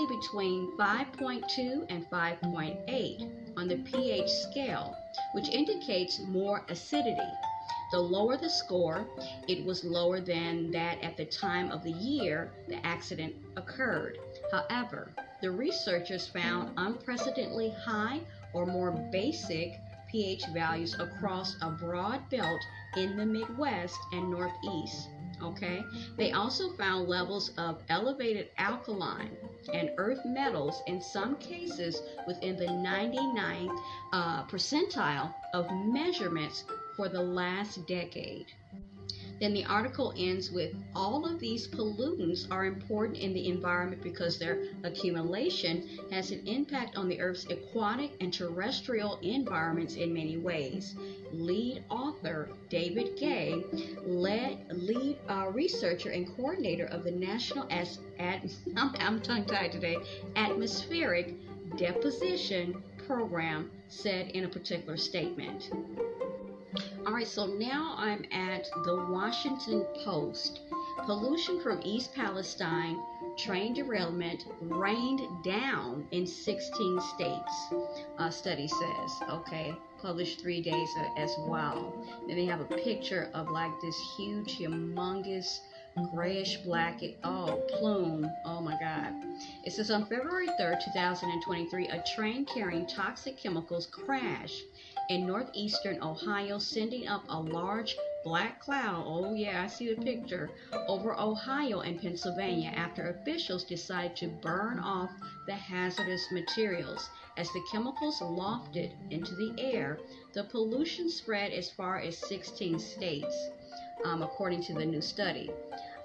typically between 5.2 and 5.8 on the pH scale, which indicates more acidity. The lower the score, it was lower than that at the time of the year the accident occurred. However, the researchers found unprecedentedly high or more basic pH values across a broad belt in the Midwest and Northeast. Okay, they also found levels of elevated alkaline and earth metals in some cases within the 99th percentile of measurements for the last decade. Then the article ends with, all of these pollutants are important in the environment because their accumulation has an impact on the Earth's aquatic and terrestrial environments in many ways. Lead author David Gay, lead researcher and coordinator of the National I'm tongue-tied today, Atmospheric Deposition Program, said in a particular statement. All right, so now I'm at the Washington Post. Pollution from East Palestine, train derailment rained down in 16 states, study says. Okay, published 3 days as well. Then they have a picture of like this huge, humongous, grayish black, plume. Oh my God. It says on February 3rd, 2023, a train carrying toxic chemicals crashed in northeastern Ohio, sending up a large black cloud, oh yeah, I see the picture, over Ohio and Pennsylvania after officials decided to burn off the hazardous materials. As the chemicals lofted into the air, the pollution spread as far as 16 states, according to the new study.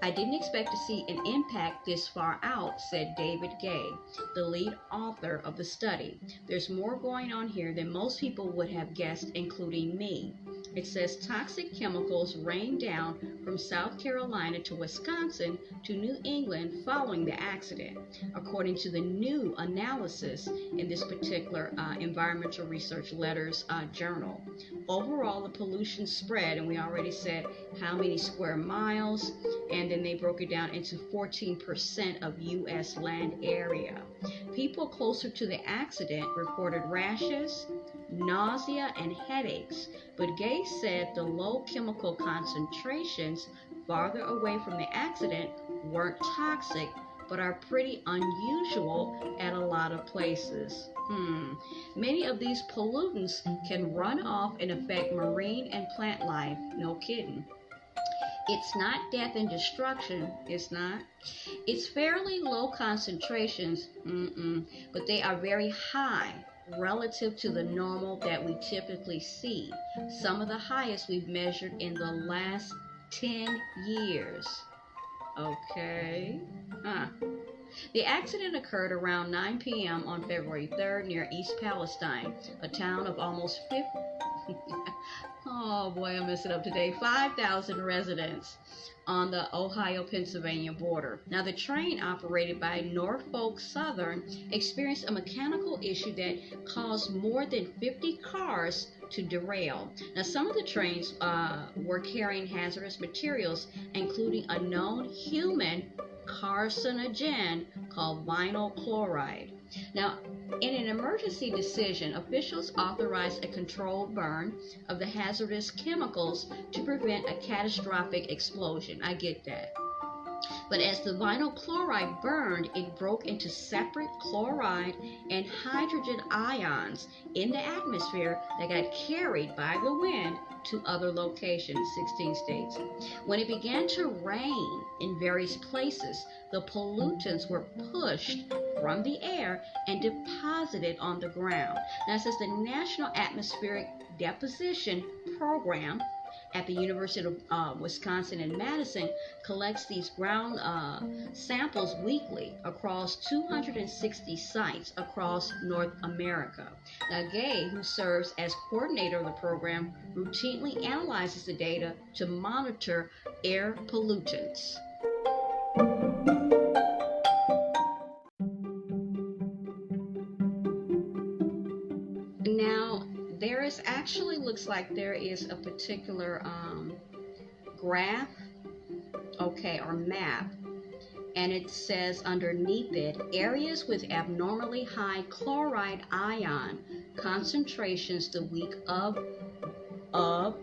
I didn't expect to see an impact this far out, said David Gay, the lead author of the study. There's more going on here than most people would have guessed, including me. It says toxic chemicals rained down from South Carolina to Wisconsin to New England following the accident, according to the new analysis in this particular Environmental Research Letters journal. Overall, the pollution spread, and we already said how many square miles, and then they broke it down into 14% of U.S. land area. People closer to the accident reported rashes, nausea, and headaches, but Gay said the low chemical concentrations farther away from the accident weren't toxic, but are pretty unusual at a lot of places. Many of these pollutants can run off and affect marine and plant life. No kidding. It's not death and destruction. It's not. It's fairly low concentrations, but they are very high relative to the normal that we typically see. Some of the highest we've measured in the last 10 years. Okay. The accident occurred around 9 p.m. on February 3rd near East Palestine, a town of almost 50. Oh boy, I messed it up today. 5,000 residents on the Ohio-Pennsylvania border. Now, the train operated by Norfolk Southern experienced a mechanical issue that caused more than 50 cars to derail. Now, some of the trains were carrying hazardous materials, including a known human carcinogen called vinyl chloride. Now, in an emergency decision, officials authorized a controlled burn of the hazardous chemicals to prevent a catastrophic explosion. I get that. But as the vinyl chloride burned, it broke into separate chloride and hydrogen ions in the atmosphere that got carried by the wind to other locations, 16 states. When it began to rain in various places, the pollutants were pushed from the air and deposited on the ground. Now, it says the National Atmospheric Deposition Program at the University of Wisconsin in Madison collects these ground samples weekly across 260 sites across North America. Now, Gay, who serves as coordinator of the program, routinely analyzes the data to monitor air pollutants. Now, there is actually looks like there is a particular graph, okay, or map, and it says underneath it, areas with abnormally high chloride ion concentrations the week of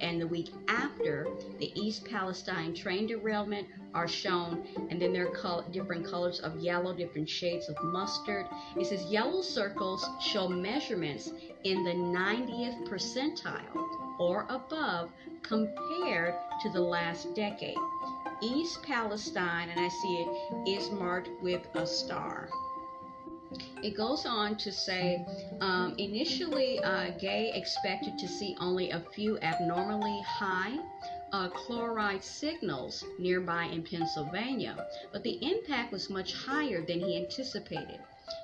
and the week after the East Palestine train derailment are shown, and then there are different colors of yellow, different shades of mustard. It says yellow circles show measurements in the 90th percentile or above compared to the last decade. East Palestine, and I see it, is marked with a star. It goes on to say, initially, Gay expected to see only a few abnormally high chloride signals nearby in Pennsylvania, but the impact was much higher than he anticipated.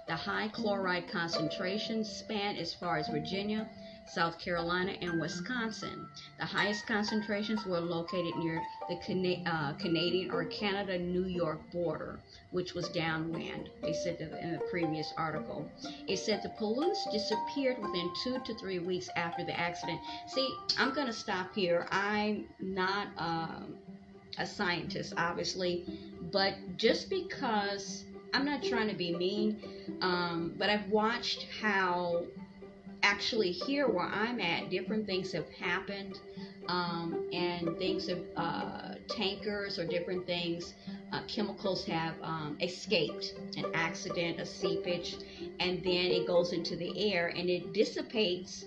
The high chloride concentrations span as far as Virginia, South Carolina, and Wisconsin. The highest concentrations were located near the Canadian or Canada-New York border, which was downwind, they said in the previous article. It said the pollutants disappeared within 2 to 3 weeks after the accident. See, I'm going to stop here. I'm not a scientist, obviously, but just because, I'm not trying to be mean, but I've watched how actually here where I'm at, different things have happened, and things of tankers or different things, chemicals have escaped, an accident, a seepage, and then it goes into the air and it dissipates,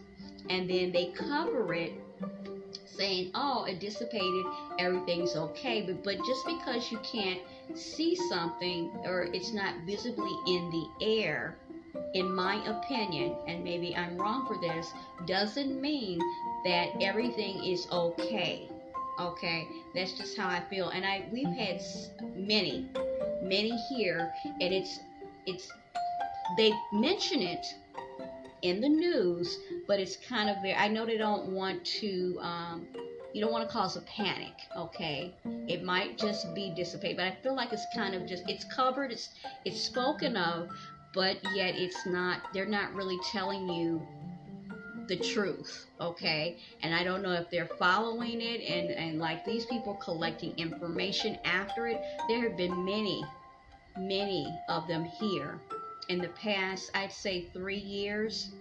and then they cover it saying, oh, it dissipated, everything's okay. But just because you can't see something or it's not visibly in the air, in my opinion, and maybe I'm wrong for this, doesn't mean that everything is okay. Okay, that's just how I feel. And we've had many here, and it's they mention it in the news, but it's kind of I know they don't want to. You don't want to cause a panic, okay? It might just be dissipated, but I feel like it's kind of just, it's covered, it's spoken of, but yet it's not, they're not really telling you the truth, okay? And I don't know if they're following it, and like these people collecting information after it. There have been many of them here in the past, I'd say 3 years,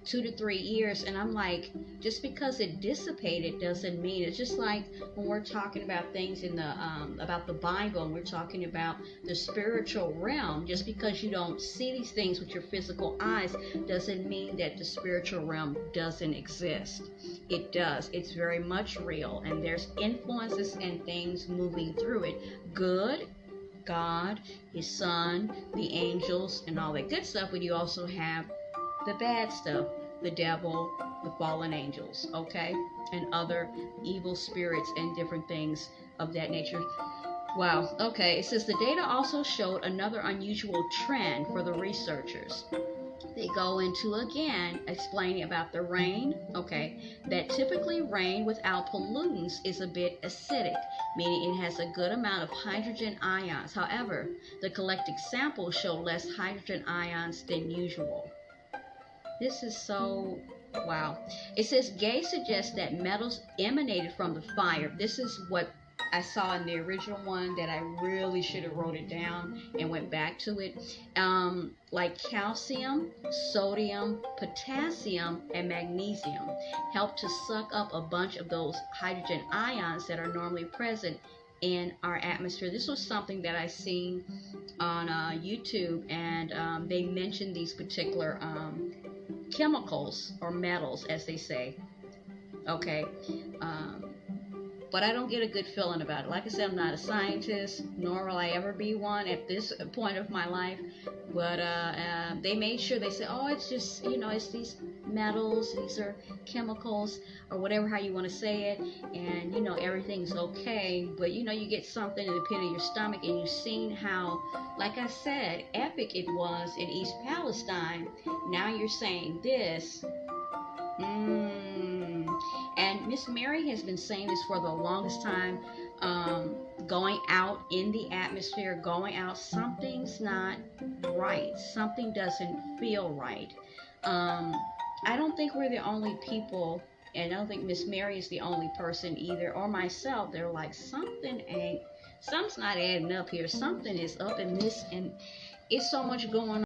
2 to 3 years, and I'm like, just because it dissipated doesn't mean. It's just like when we're talking about things in the about the Bible, and we're talking about the spiritual realm. Just because you don't see these things with your physical eyes doesn't mean that the spiritual realm doesn't exist. It does. It's very much real, and there's influences and things moving through it. Good, God, His Son, the angels, and all that good stuff. But you also have the bad stuff, the devil, the fallen angels, okay, and other evil spirits and different things of that nature. Wow, okay, it says the data also showed another unusual trend for the researchers. They go into again explaining about the rain, okay, that typically rain without pollutants is a bit acidic, meaning it has a good amount of hydrogen ions. However, the collected samples show less hydrogen ions than usual. This is so, wow. It says Gay suggests that metals emanated from the fire. This is what I saw in the original one that I really should have wrote it down and went back to it. Like calcium, sodium, potassium, and magnesium help to suck up a bunch of those hydrogen ions that are normally present in our atmosphere. This was something that I seen on YouTube, and they mentioned these particular chemicals or metals, as they say, okay, but I don't get a good feeling about it. Like I said, I'm not a scientist, nor will I ever be one at this point of my life, but they made sure, they said, oh, it's just, it's these metals, these are chemicals, or whatever, how you want to say it, and everything's okay. But you get something in the pit of your stomach, and you've seen how, like I said, epic it was in East Palestine. Now you're saying this. And Miss Mary has been saying this for the longest time, going out in the atmosphere, going out, something's not right, something doesn't feel right. I don't think we're the only people, and I don't think Miss Mary is the only person either, or myself. They're like, something Something's not adding up here. Something is up in this, and it's so much going on.